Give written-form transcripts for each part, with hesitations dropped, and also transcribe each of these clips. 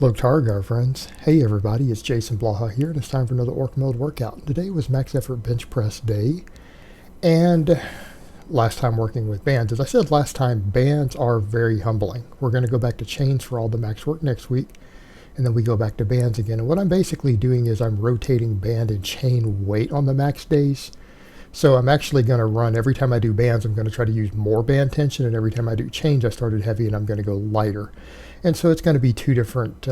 Loktargar friends. Hey everybody, it's Jason Blaha here, and it's time for another Orc Mode workout. Today was max effort bench press day, and last time working with bands. As I said last time, bands are very humbling. We're going to go back to chains for all the max work next week, and then we go back to bands again. And what I'm basically doing is I'm rotating band and chain weight on the max days. So I'm actually going to run, every time I do bands, I'm going to try to use more band tension, and every time I do chains, I started heavy and I'm going to go lighter. And so it's going to be two different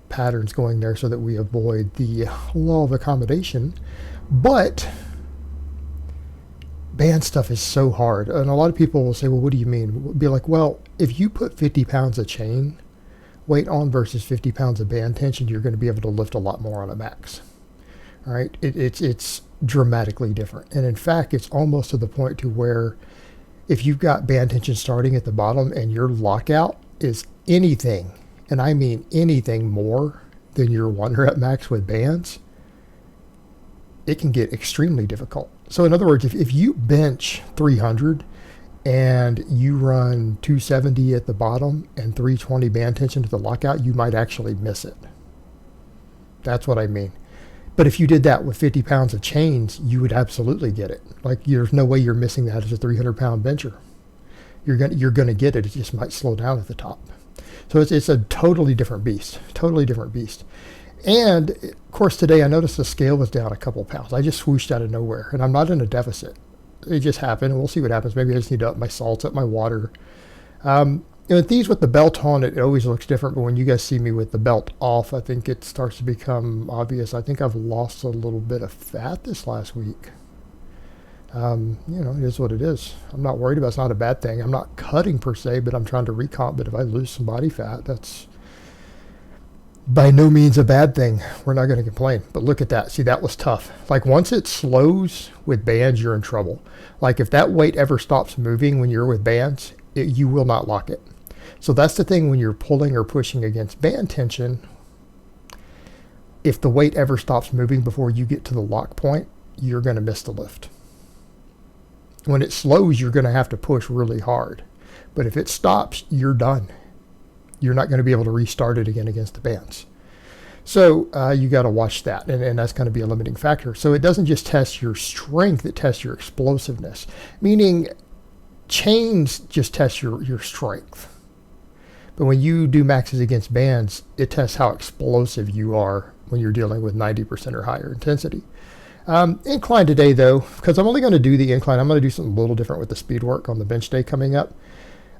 patterns going there so that we avoid the law of accommodation. But band stuff is so hard. And a lot of people will say, well, what do you mean? We'll be like, well, if you put 50 pounds of chain weight on versus 50 pounds of band tension, you're going to be able to lift a lot more on a max. All right, it's dramatically different. And in fact, it's almost to the point to where if you've got band tension starting at the bottom and your lockout is anything, and I mean anything more than your 1 rep max with bands, it can get extremely difficult. So in other words, if you bench 300 and you run 270 at the bottom and 320 band tension to the lockout, you might actually miss it. That's what I mean. But if you did that with 50 pounds of chains, you would absolutely get it. Like, there's no way you're missing that as a 300-pound bencher. You're gonna get it. It just might slow down at the top. So it's a totally different beast. Totally different beast. And of course, today I noticed the scale was down a couple pounds. I just swooshed out of nowhere, and I'm not in a deficit. It just happened, and we'll see what happens. Maybe I just need to up my salts, up my water. These with the belt on, it always looks different, but when you guys see me with the belt off, I think it starts to become obvious. I think I've lost a little bit of fat this last week. It is what it is. I'm not worried about it. It's not a bad thing. I'm not cutting per se, but I'm trying to recomp. But if I lose some body fat, that's by no means a bad thing. We're not going to complain. But look at that. See, that was tough. Like, once it slows with bands, you're in trouble. Like, if that weight ever stops moving when you're with bands, you will not lock it. So that's the thing when you're pulling or pushing against band tension. If the weight ever stops moving before you get to the lock point, you're going to miss the lift. When it slows, you're going to have to push really hard. But if it stops, you're done. You're not going to be able to restart it again against the bands. So you got to watch that, and that's going to be a limiting factor. So it doesn't just test your strength, it tests your explosiveness. Meaning chains just test your strength. But when you do maxes against bands, it tests how explosive you are when you're dealing with 90% or higher intensity. Incline today, though, because I'm only going to do the incline. I'm going to do something a little different with the speed work on the bench day coming up.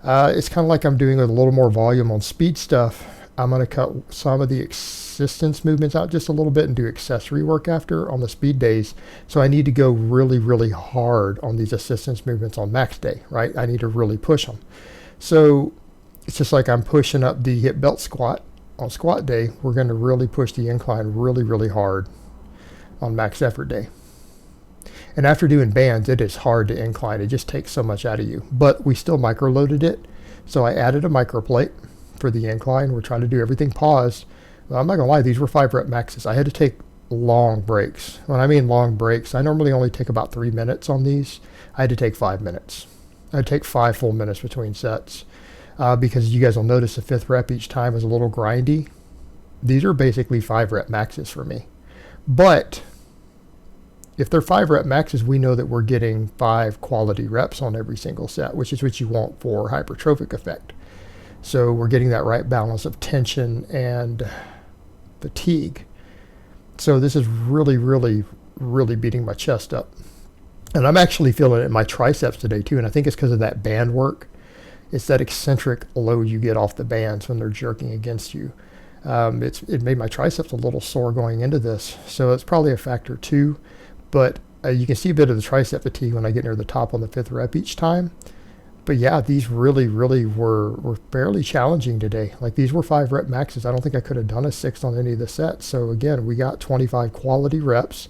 It's kind of like I'm doing a little more volume on speed stuff. I'm going to cut some of the assistance movements out just a little bit and do accessory work after on the speed days. So I need to go really, really hard on these assistance movements on max day, right? I need to really push them. So it's just like I'm pushing up the hip belt squat on squat day. We're going to really push the incline really, really hard on max effort day. And after doing bands, it is hard to incline. It just takes so much out of you. But we still micro-loaded it. So I added a micro plate for the incline. We're trying to do everything paused. Well, I'm not going to lie, these were 5 rep maxes. I had to take long breaks. When I mean long breaks, I normally only take about 3 minutes on these. I had to take 5 minutes. I'd take 5 full minutes between sets. Because you guys will notice the 5th rep each time is a little grindy. These are basically 5 rep maxes for me. But if they're 5 rep maxes, we know that we're getting 5 quality reps on every single set, which is what you want for hypertrophic effect. So we're getting that right balance of tension and fatigue. So this is really, really, really beating my chest up. And I'm actually feeling it in my triceps today too. And I think it's because of that band work. It's that eccentric load you get off the bands when they're jerking against you. It made my triceps a little sore going into this. So it's probably a factor too. But you can see a bit of the tricep fatigue when I get near the top on the 5th rep each time. But yeah, these really, really were fairly challenging today. Like, these were 5 rep maxes. I don't think I could have done a 6 on any of the sets. So again, we got 25 quality reps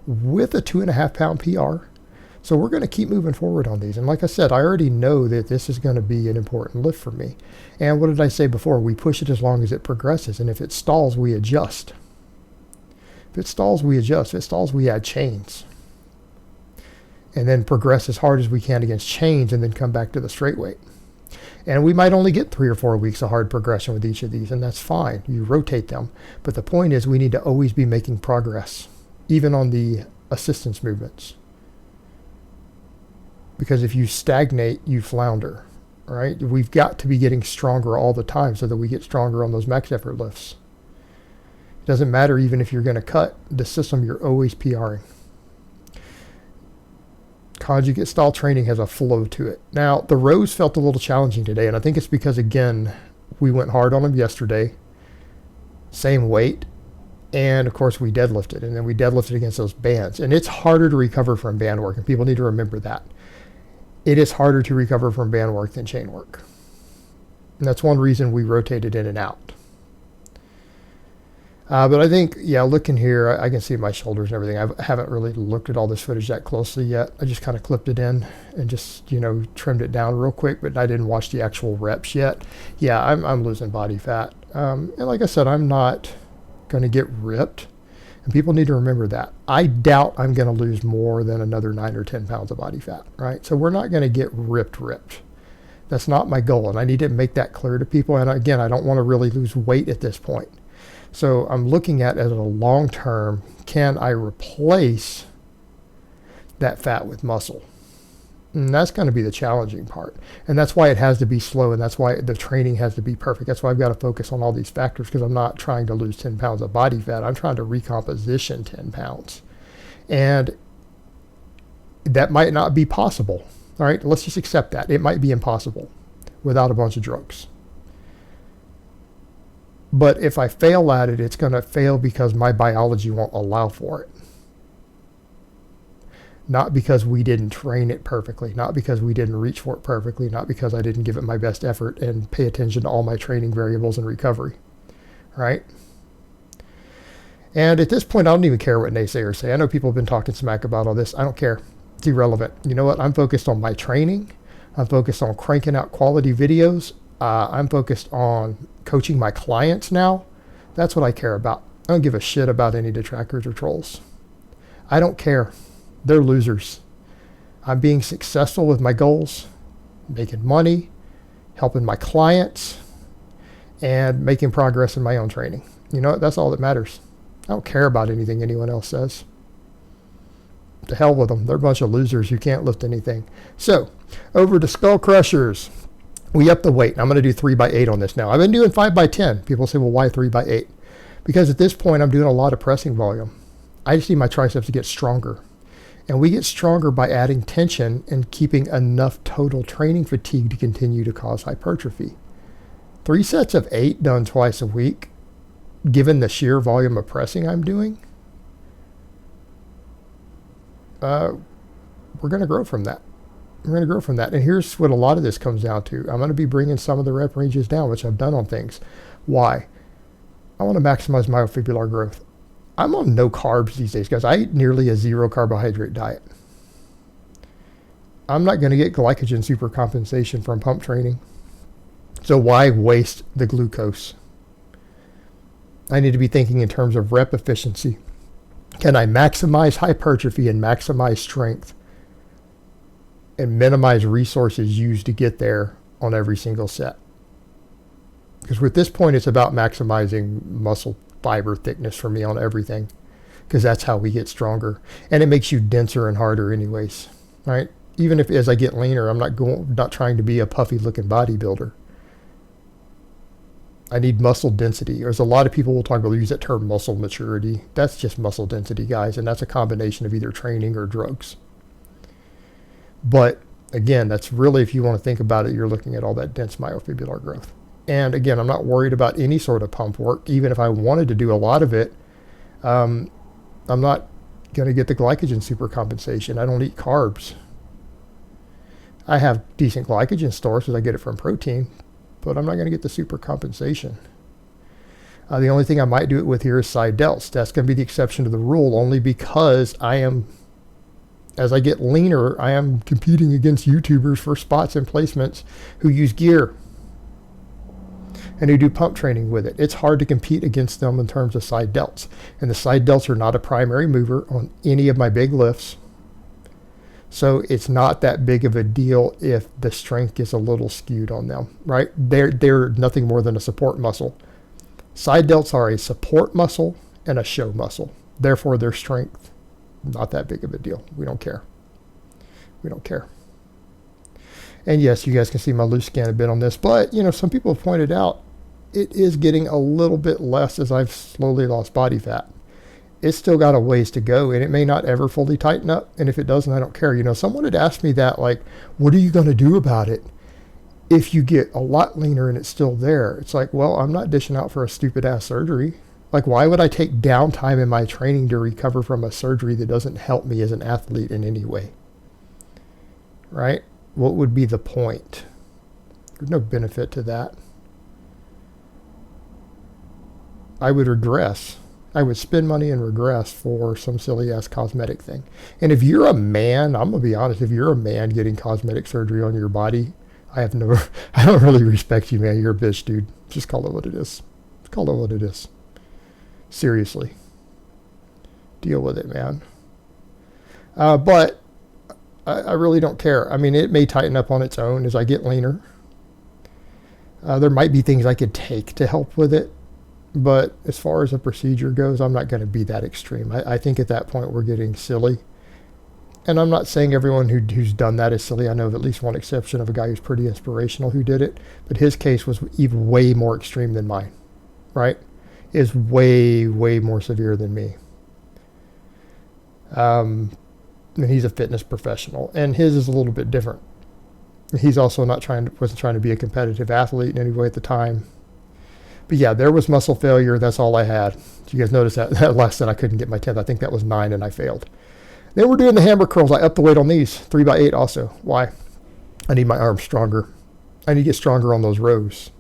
with a 2.5 pound PR. So we're going to keep moving forward on these. And like I said, I already know that this is going to be an important lift for me. And what did I say before? We push it as long as it progresses. And if it stalls, we adjust. If it stalls, we adjust. If it stalls, we add chains. And then progress as hard as we can against chains and then come back to the straight weight. And we might only get 3 or 4 weeks of hard progression with each of these, and that's fine. You rotate them. But the point is we need to always be making progress, even on the assistance movements. Because if you stagnate, you flounder, right? We've got to be getting stronger all the time so that we get stronger on those max effort lifts. It doesn't matter even if you're going to cut the system, you're always PRing. Conjugate style training has a flow to it. Now, the rows felt a little challenging today, and I think it's because, again, we went hard on them yesterday. Same weight. And, of course, we deadlifted, and then we deadlifted against those bands. And it's harder to recover from band work, and people need to remember that. It is harder to recover from band work than chain work. And that's one reason we rotated in and out. But I think, yeah, looking here, I can see my shoulders and everything. I haven't really looked at all this footage that closely yet. I just kind of clipped it in and just, trimmed it down real quick, but I didn't watch the actual reps yet. Yeah, I'm losing body fat. And like I said, I'm not going to get ripped. And people need to remember that. I doubt I'm going to lose more than another 9 or 10 pounds of body fat, right? So we're not going to get ripped. That's not my goal, and I need to make that clear to people. And again, I don't want to really lose weight at this point. So I'm looking at as a long term, can I replace that fat with muscle? And that's going to be the challenging part. And that's why it has to be slow, and that's why the training has to be perfect. That's why I've got to focus on all these factors, because I'm not trying to lose 10 pounds of body fat. I'm trying to recomposition 10 pounds. And that might not be possible. All right, let's just accept that. It might be impossible without a bunch of drugs. But if I fail at it, it's going to fail because my biology won't allow for it. Not because we didn't train it perfectly, not because we didn't reach for it perfectly, not because I didn't give it my best effort and pay attention to all my training variables and recovery, right? And at this point, I don't even care what naysayers say. I know people have been talking smack about all this. I don't care. It's irrelevant. You know what? I'm focused on my training. I'm focused on cranking out quality videos. I'm focused on coaching my clients now. That's what I care about. I don't give a shit about any detractors or trolls. I don't care. They're losers. I'm being successful with my goals, making money, helping my clients, and making progress in my own training. You know what? That's all that matters. I don't care about anything anyone else says. To hell with them. They're a bunch of losers who can't lift anything. So, over to skull crushers. We up the weight. I'm going to do 3x8 on this now. I've been doing 5x10. People say, well, why 3x8? Because at this point, I'm doing a lot of pressing volume. I just need my triceps to get stronger. And we get stronger by adding tension and keeping enough total training fatigue to continue to cause hypertrophy. 3 sets of 8 done twice a week, given the sheer volume of pressing I'm doing, we're going to grow from that. We're going to grow from that. And here's what a lot of this comes down to. I'm going to be bringing some of the rep ranges down, which I've done on things. Why? I want to maximize myofibrillar growth. I'm on no carbs these days, guys. I eat nearly a 0 carbohydrate diet. I'm not going to get glycogen supercompensation from pump training. So why waste the glucose? I need to be thinking in terms of rep efficiency. Can I maximize hypertrophy and maximize strength and minimize resources used to get there on every single set? Because at this point, it's about maximizing muscle fiber thickness for me on everything, because that's how we get stronger. And it makes you denser and harder anyways, right? Even if as I get leaner, I'm not trying to be a puffy looking bodybuilder. I need muscle density. There's a lot of people will talk about, use that term muscle maturity. That's just muscle density, guys, and that's a combination of either training or drugs. But again, that's really, if you want to think about it, you're looking at all that dense myofibrillar growth. And again, I'm not worried about any sort of pump work. Even if I wanted to do a lot of it, I'm not going to get the glycogen supercompensation. I don't eat carbs. I have decent glycogen stores because I get it from protein, but I'm not going to get the supercompensation. The only thing I might do it with here is side delts. That's going to be the exception to the rule, only because as I get leaner, I am competing against YouTubers for spots and placements who use gear and who do pump training with it. It's hard to compete against them in terms of side delts. And the side delts are not a primary mover on any of my big lifts. So it's not that big of a deal if the strength is a little skewed on them, right? They're nothing more than a support muscle. Side delts are a support muscle and a show muscle. Therefore, their strength, not that big of a deal. We don't care. We don't care. And yes, you guys can see my loose scan a bit on this, but some people have pointed out it is getting a little bit less as I've slowly lost body fat. It's still got a ways to go, and it may not ever fully tighten up. And if it doesn't, I don't care. Someone had asked me that, like, what are you going to do about it if you get a lot leaner and it's still there? It's like, well, I'm not dishing out for a stupid ass surgery. Like, why would I take downtime in my training to recover from a surgery that doesn't help me as an athlete in any way? Right? What would be the point? There's no benefit to that. I would regress. I would spend money and regress for some silly ass cosmetic thing. And if you're a man, I'm going to be honest, if you're a man getting cosmetic surgery on your body, I don't really respect you, man. You're a bitch, dude. Just call it what it is. Just call it what it is. Seriously. Deal with it, man. But I really don't care. I mean, it may tighten up on its own as I get leaner. There might be things I could take to help with it. But as far as a procedure goes, I'm not going to be that extreme. I think at that point we're getting silly. And I'm not saying everyone who's done that is silly. I know of at least one exception of a guy who's pretty inspirational who did it. But his case was even way more extreme than mine, right? Is way, way more severe than me. And he's a fitness professional. And his is a little bit different. He's also wasn't trying to be a competitive athlete in any way at the time. But yeah, there was muscle failure. That's all I had. Did you guys notice that last set I couldn't get my 10th? I think that was 9 and I failed. Then we're doing the hammer curls. I upped the weight on these, 3x8 also. Why? I need my arms stronger. I need to get stronger on those rows.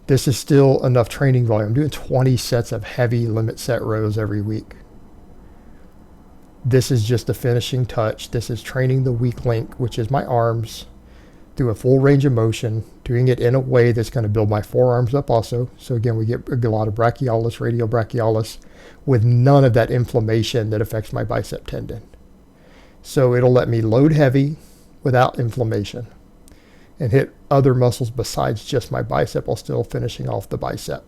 This is still enough training volume. I'm doing 20 sets of heavy limit set rows every week. This is just the finishing touch. This is training the weak link, which is my arms, through a full range of motion, doing it in a way that's going to build my forearms up also. So again, we get a lot of brachialis, radial brachialis, with none of that inflammation that affects my bicep tendon. So it'll let me load heavy without inflammation and hit other muscles besides just my bicep while still finishing off the bicep.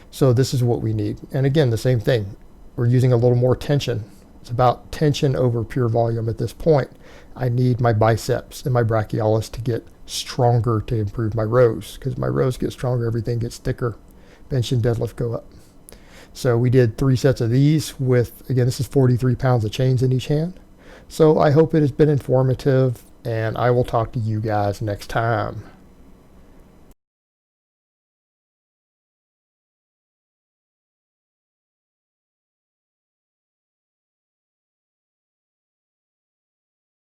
So this is what we need. And again, the same thing. We're using a little more tension. It's about tension over pure volume at this point. I need my biceps and my brachialis to get stronger to improve my rows, because my rows get stronger, everything gets thicker. Bench and deadlift go up. So we did 3 sets of these with, again, this is 43 pounds of chains in each hand. So I hope it has been informative, and I will talk to you guys next time.